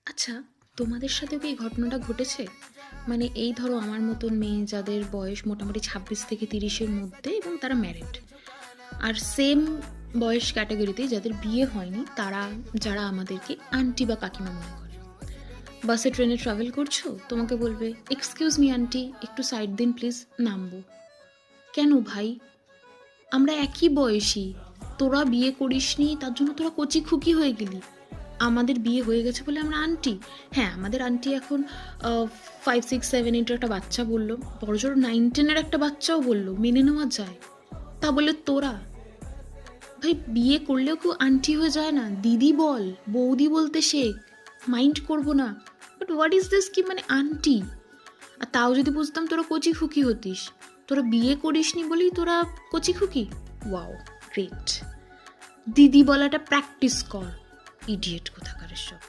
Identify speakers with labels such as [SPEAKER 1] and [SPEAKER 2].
[SPEAKER 1] আচ্ছা, তোমাদের সাথেও কি এই ঘটনাটা ঘটেছে? মানে এই ধরো আমার মতন মেয়ে যাদের বয়স মোটামুটি 26 থেকে 30-এর মধ্যে এবং তারা ম্যারিড। আর সেম বয়স ক্যাটাগরিতে যাদের বিয়ে হয়নি তারা যারা আমাদেরকে আন্টি বা কাকিমা মনে করে। বাসে ট্রেনে ট্রাভেল করছো, তোমাকে বলবে এক্সকিউজ মি আন্টি, একটু সাইড দিন প্লিজ, নামবো। কেন ভাই? আমরা একই বয়সী। তোরা বিয়ে করিসনি তার জন্য তোরা কচি খুকি হয়ে গেলি। আমাদের বিয়ে হয়ে গেছে বলে আমরা আন্টি। হ্যাঁ, আমাদের আন্টি এখন 5, 6, 7, 8 একটা বাচ্চা বললো, বড়জোর 9, 10-এর একটা বাচ্চাও বললো, মেনে নেওয়া যায়। তা বলে তোরা ভাই বিয়ে করলেও কেউ আন্টি হয়ে যায় না। দিদি বল, বৌদি বলতে শেখ, মাইন্ড করবো না। বাট হোয়াট ইজ দিস কি মানে আন্টি? আর তাও যদি বুঝতাম তোরা কচি খুকি হতিস, তোরা বিয়ে করিসনি বলেই তোরা কচি খুকি। Wow, great. দিদি বলাটা প্র্যাকটিস কর, ইডিয়েট কোথাকার সব।